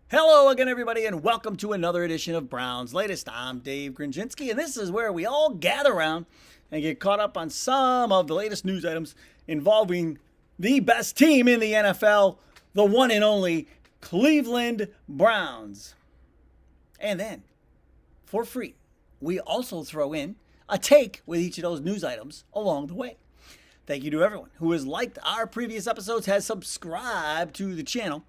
Hello again, everybody, and welcome to another edition of Brown's Latest. I'm Dave Grendzynski, and this is where we all gather around and get caught up on some of the latest news items involving the best team in the NFL, the one and only Cleveland Browns. And then, for free, we also throw in a take with each of those news items along the way. Thank you to everyone who has liked our previous episodes, has subscribed to the channel,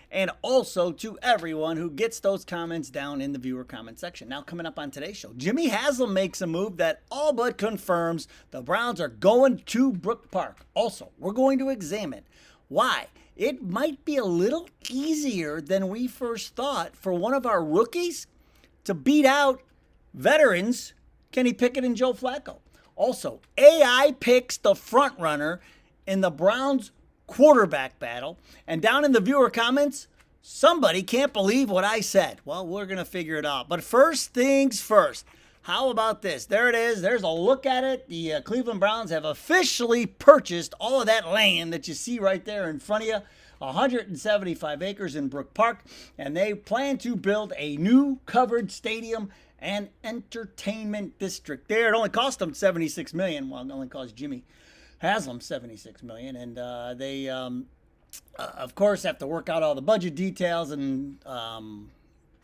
and also to everyone who gets those comments down in the viewer comment section. Now, coming up on today's show, Jimmy Haslam makes a move that all but confirms the Browns are going to Brook Park. Also, we're going to examine why it might be a little easier than we first thought for one of our rookies to beat out veterans Kenny Pickett and Joe Flacco. Also, AI picks the front runner in the Browns quarterback battle. And down in the viewer comments, somebody can't believe what I said. Well, we're going to figure it out. But first things first. How about this? There it is. There's a look at it. The Cleveland Browns have officially purchased all of that land that you see right there in front of you. 175 acres in Brook Park. And they plan to build a new covered stadium and entertainment district there. It only cost them $76 million. Well, it only cost Jimmy Haslam $76 million, and they, of course, have to work out all the budget details, and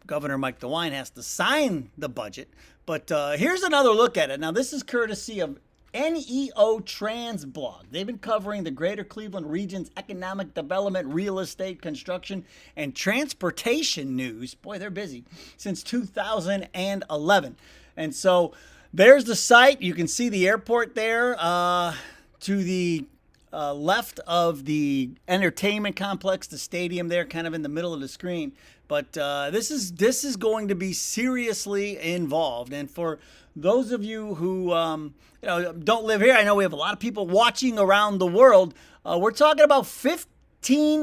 Governor Mike DeWine has to sign the budget. But here's another look at it. Now, this is courtesy of NEO Trans Blog. They've been covering the greater Cleveland region's economic development, real estate, construction, and transportation news. Boy, they're busy since 2011. And so there's the site. You can see the airport there. To the left of the entertainment complex, the stadium there, kind of in the middle of the screen. But this is going to be seriously involved. And for those of you who don't live here, I know we have a lot of people watching around the world. We're talking about 15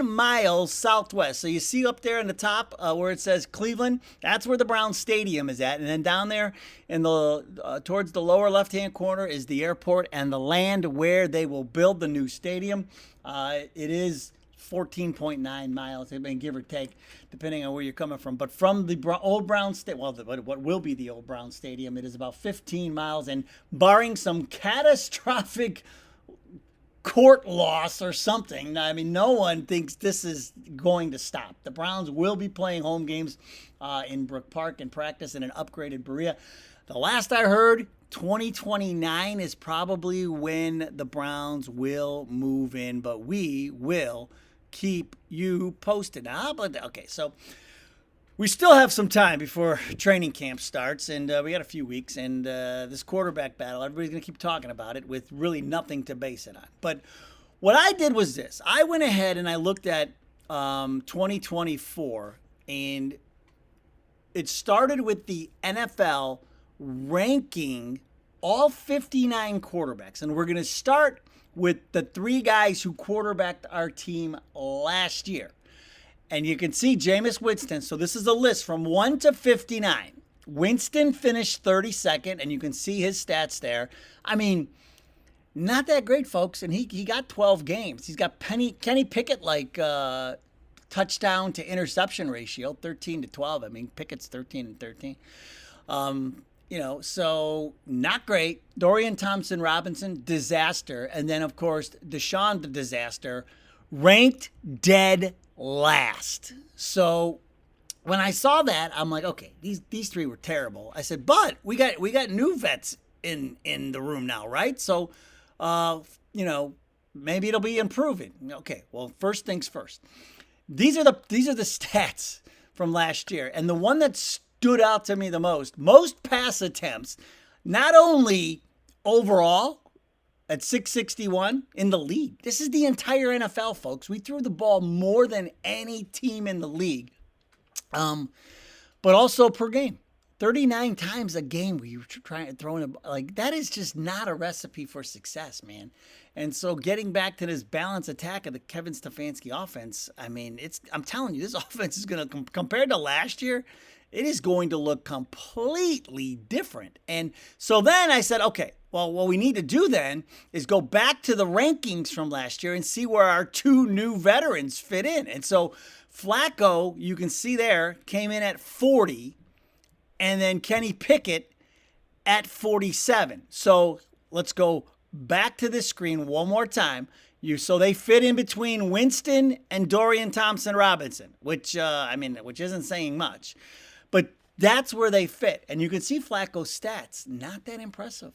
miles southwest. So you see up there in the top where it says Cleveland, that's where the Browns Stadium is at. And then down there in the towards the lower left-hand corner is the airport and the land where they will build the new stadium. It is 14.9 miles, I mean, give or take, depending on where you're coming from. But from the old Brown Stadium, well, what will be the old Brown Stadium, it is about 15 miles. And barring some catastrophic court loss or something, I mean, no one thinks this is going to stop. The Browns will be playing home games in Brook Park and practice in an upgraded Berea. The last I heard, 2029 is probably when the Browns will move in, but we will keep you posted. Okay, so we still have some time before training camp starts, and we got a few weeks, and this quarterback battle, everybody's going to keep talking about it with really nothing to base it on. But what I did was this. I went ahead and I looked at 2024, and it started with the NFL ranking all 59 quarterbacks. And we're going to start with the three guys who quarterbacked our team last year. And you can see Jameis Winston. So this is a list from 1 to 59. Winston finished 32nd, and you can see his stats there. I mean, not that great, folks. And he got 12 games. He's got Kenny Pickett, like touchdown to interception ratio, 13 to 12. I mean, Pickett's 13 and 13. So not great. Dorian Thompson-Robinson, disaster. And then, of course, Deshaun, the disaster, ranked dead last. So when I saw that, I'm like, okay, these three were terrible. I said, but we got new vets in the room now, right? So, maybe it'll be improving. Okay, well, first things first. These are the stats from last year, and the one that stood out to me the most pass attempts, not only overall at 661 in the league. This is the entire NFL, folks. We threw the ball more than any team in the league, but also per game. 39 times a game we were throwing like that is just not a recipe for success, man. And so getting back to this balanced attack of the Kevin Stefanski offense, I mean, I'm telling you, this offense is going to compared to last year, it is going to look completely different. And so then I said, okay, well, what we need to do then is go back to the rankings from last year and see where our two new veterans fit in. And so Flacco, you can see there, came in at 40, and then Kenny Pickett at 47. So let's go back to this screen one more time. So they fit in between Winston and Dorian Thompson-Robinson, which isn't saying much. But that's where they fit. And you can see Flacco's stats, not that impressive.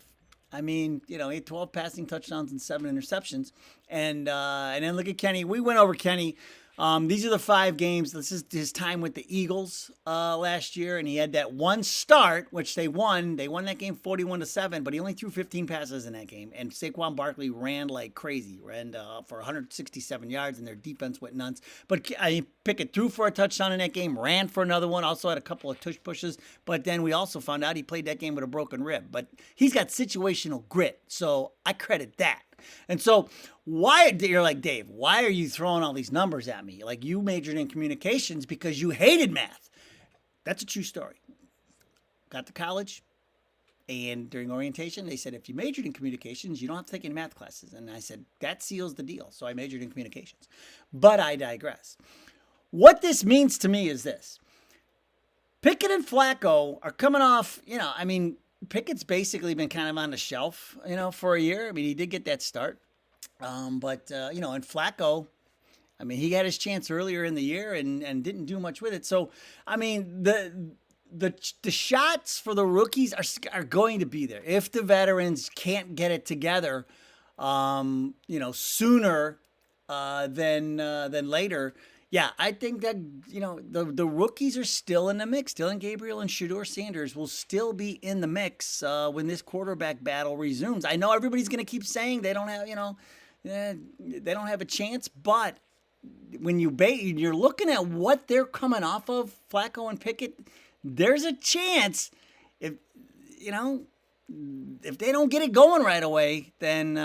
I mean, he had 12 passing touchdowns and 7 interceptions. And then look at Kenny. We went over Kenny. These are the 5 games. This is his time with the Eagles last year, and he had that one start, which they won. They won that game 41-7, but he only threw 15 passes in that game. And Saquon Barkley ran like crazy, ran for 167 yards, and their defense went nuts. But Pickett threw for a touchdown in that game, ran for another one, also had a couple of tush pushes. But then we also found out he played that game with a broken rib. But he's got situational grit, so I credit that. And so you're like, Dave, why are you throwing all these numbers at me? Like, you majored in communications because you hated math. That's a true story. Got to college, and during orientation, they said, if you majored in communications, you don't have to take any math classes. And I said, that seals the deal. So I majored in communications. But I digress. What this means to me is this. Pickett and Flacco are coming off, Pickett's basically been kind of on the shelf, for a year. I mean, he did get that start. And Flacco, he had his chance earlier in the year and didn't do much with it. So, the shots for the rookies are going to be there. If the veterans can't get it together, sooner than later. Yeah, I think that, the rookies are still in the mix. Dylan Gabriel and Shedeur Sanders will still be in the mix when this quarterback battle resumes. I know everybody's going to keep saying they don't have, they don't have a chance, but when you're looking at what they're coming off of, Flacco and Pickett, there's a chance if they don't get it going right away, then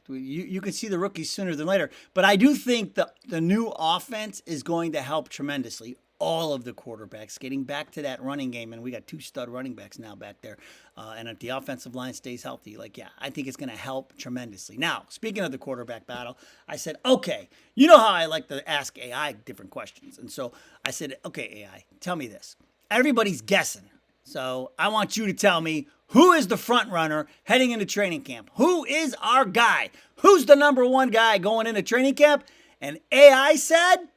you can see the rookies sooner than later. But I do think the new offense is going to help tremendously. All of the quarterbacks getting back to that running game, and we got 2 stud running backs now back there. And if the offensive line stays healthy, I think it's going to help tremendously. Now, speaking of the quarterback battle, I said, okay, you know how I like to ask AI different questions. And so I said, okay, AI, tell me this. Everybody's guessing. So I want you to tell me, who is the front runner heading into training camp? Who is our guy? Who's the number 1 guy going into training camp? And AI said,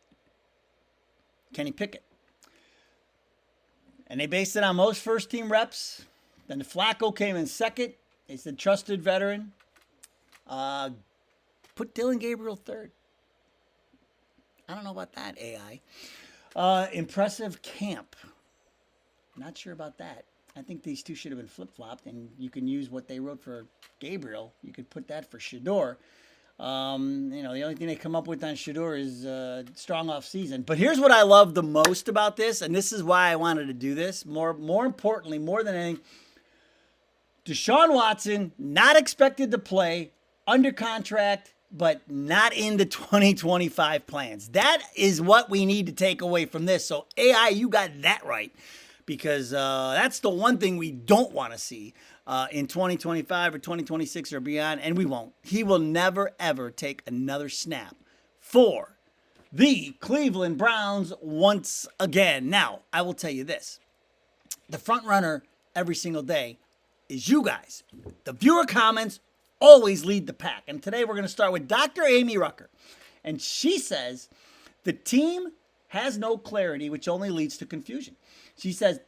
Kenny Pickett. And they based it on most first-team reps. Then the Flacco came in second. They said trusted veteran. Put Dylan Gabriel third. I don't know about that, AI. Impressive camp. Not sure about that. I think these two should have been flip-flopped, and you can use what they wrote for Gabriel. You could put that for Shedeur. The only thing they come up with on Shedeur is strong off-season. But here's what I love the most about this, and this is why I wanted to do this. More importantly, more than anything, Deshaun Watson, not expected to play, under contract, but not in the 2025 plans. That is what we need to take away from this. So, AI, you got that right. Because that's the one thing we don't want to see in 2025 or 2026 or beyond, and we won't. He will never, ever take another snap for the Cleveland Browns once again. Now, I will tell you this. The front runner every single day is you guys. The viewer comments always lead the pack. And today we're going to start with Dr. Amy Rucker. And she says, the team has no clarity, which only leads to confusion. She says,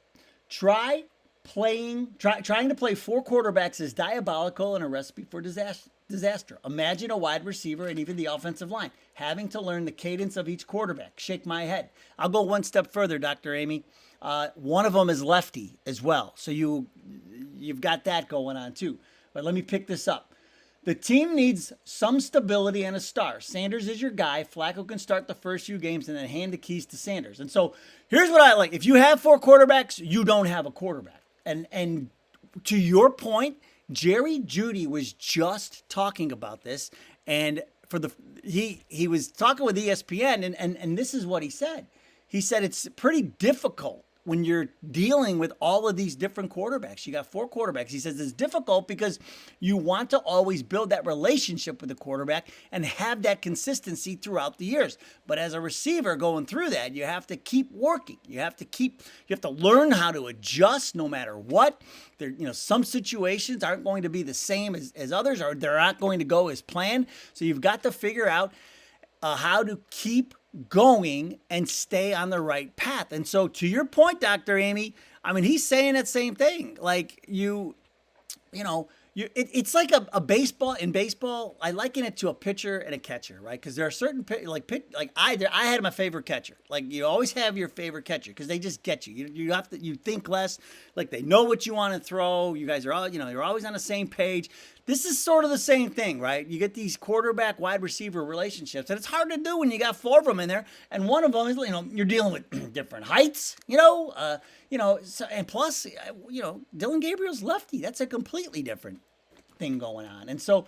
trying to play 4 quarterbacks is diabolical and a recipe for disaster. Imagine a wide receiver and even the offensive line having to learn the cadence of each quarterback. Shake my head. I'll go one step further, Dr. Amy. One of them is lefty as well. So you've got that going on too. But let me pick this up. The team needs some stability and a star. Sanders is your guy. Flacco can start the first few games and then hand the keys to Sanders. And so here's what I like. If you have 4 quarterbacks, you don't have a quarterback. And to your point, Jerry Jeudy was just talking about this. And he was talking with ESPN, and this is what he said. He said it's pretty difficult when you're dealing with all of these different quarterbacks. You got 4 quarterbacks. He says it's difficult because you want to always build that relationship with the quarterback and have that consistency throughout the years. But as a receiver going through that, you have to keep working. You have to learn how to adjust no matter what. Some situations aren't going to be the same as others, or they're not going to go as planned. So you've got to figure out how to keep going and stay on the right path. And so to your point, Dr. Amy, I mean, he's saying that same thing. Like it's like a baseball. In baseball, I liken it to a pitcher and a catcher, right? Because there are certain I had my favorite catcher. Like you always have your favorite catcher because they just get you. You think less. Like they know what you want to throw. You guys are all you're always on the same page. This is sort of the same thing, right? You get these quarterback wide receiver relationships, and it's hard to do when you got 4 of them in there, and one of them is you're dealing with different heights, and plus Dylan Gabriel's lefty. That's a completely different thing going on, and so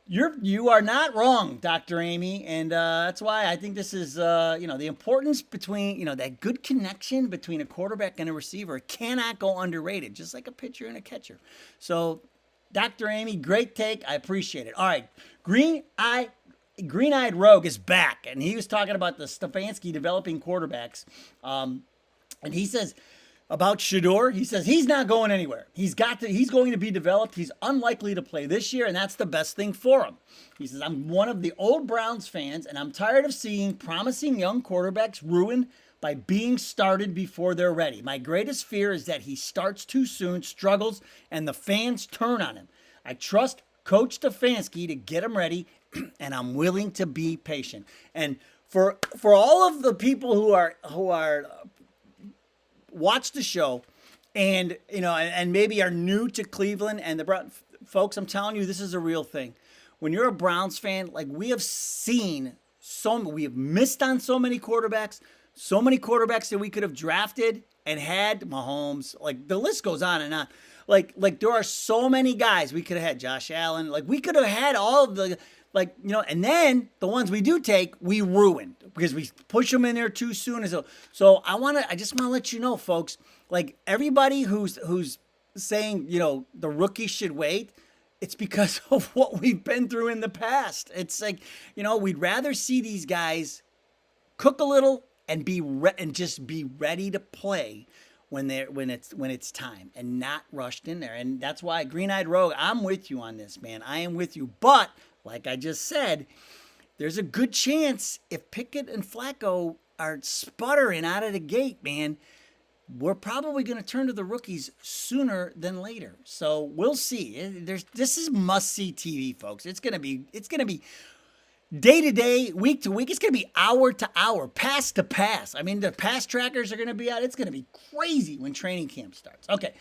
you are not wrong, Dr. Amy, and that's why I think this is the importance between that good connection between a quarterback and a receiver cannot go underrated, just like a pitcher and a catcher. So, Dr. Amy, great take. I appreciate it. All right, Green-Eyed Rogue is back, and he was talking about the Stefanski developing quarterbacks, and he says about Shedeur, he says he's not going anywhere. He's going to be developed. He's unlikely to play this year, and that's the best thing for him. He says, I'm one of the old Browns fans, and I'm tired of seeing promising young quarterbacks ruined by being started before they're ready. My greatest fear is that he starts too soon, struggles, and the fans turn on him. I trust Coach Stefanski to get him ready, and I'm willing to be patient. And for all of the people who are watch the show, and and maybe are new to Cleveland and the Browns, folks, I'm telling you, this is a real thing. When you're a Browns fan, like we have missed on so many quarterbacks. So many quarterbacks that we could have drafted and had Mahomes. Like the list goes on and on. Like there are so many guys we could have had. Josh Allen. Like we could have had all of the and then the ones we do take, we ruined because we push them in there too soon. So I just want to let you know, folks. Like everybody who's saying the rookie should wait. It's because of what we've been through in the past. It's like we'd rather see these guys cook a little and just be ready to play when it's time and not rushed in there. And that's why Green-Eyed Rogue, I'm with you on this, man. I am with you. But like I just said, there's a good chance if Pickett and Flacco are sputtering out of the gate, man, we're probably going to turn to the rookies sooner than later. So we'll see. This is must-see TV, folks. It's going to be day to day, week to week. It's going to be hour to hour, pass to pass. I mean, the pass trackers are going to be out. It's going to be crazy when training camp starts. Okay.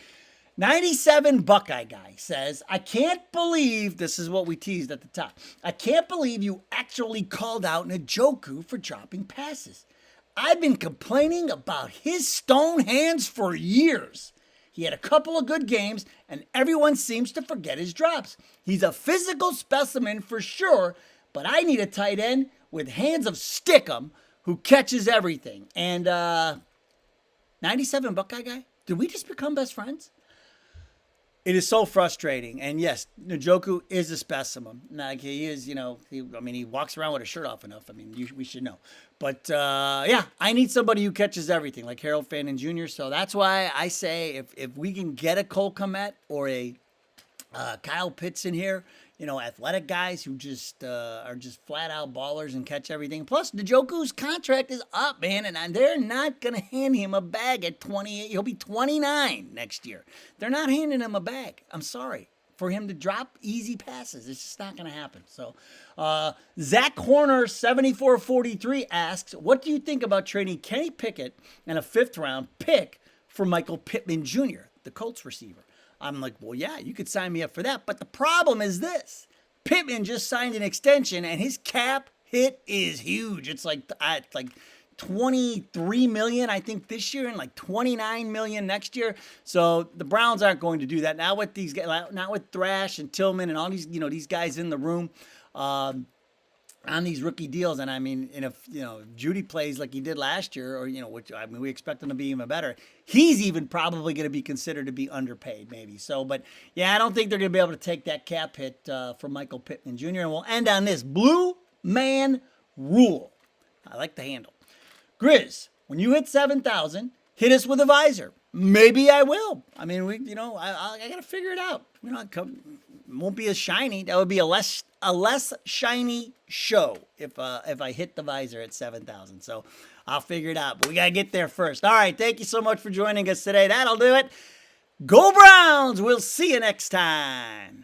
97 Buckeye guy says, I can't believe, this is what we teased at the top, I can't believe you actually called out Njoku for dropping passes. I've been complaining about his stone hands for years. He had a couple of good games, and everyone seems to forget his drops. He's a physical specimen for sure, but I need a tight end with hands of stickum who catches everything. And 97 Buckeye guy, did we just become best friends? It is so frustrating. And yes, Njoku is a specimen. Like he is, he walks around with a shirt off enough. I mean, we should know. But I need somebody who catches everything, like Harold Fannin Jr. So that's why I say if we can get a Cole Kmet or a Kyle Pitts in here, athletic guys who just are just flat out ballers and catch everything. Plus, Njoku's contract is up, man, and they're not going to hand him a bag at 28. He'll be 29 next year. They're not handing him a bag. I'm sorry. For him to drop easy passes. It's just not going to happen. So, Zach Horner, 7443, asks, what do you think about trading Kenny Pickett and a 5th-round pick for Michael Pittman Jr., the Colts receiver? I'm like, well, yeah, you could sign me up for that. But the problem is this. Pittman just signed an extension, and his cap hit is huge. It's like $23 million, I think, this year, and like $29 million next year. So the Browns aren't going to do that. Now with these guys, not with Thrash and Tillman and all these, these guys in the room. on these rookie deals. And I mean, and if Judy plays like he did last year, or which I mean we expect him to be even better, he's even probably going to be considered to be underpaid, maybe. So, but yeah, I don't think they're going to be able to take that cap hit for Michael Pittman Jr. And we'll end on this blue man rule. I like the handle. Grizz, when you hit 7,000, hit us with a visor. Maybe I will. I mean, I got to figure it out. Won't be as shiny. That would be a less shiny show if I hit the visor at 7,000. So I'll figure it out. But we got to get there first. All right. Thank you so much for joining us today. That'll do it. Go Browns. We'll see you next time.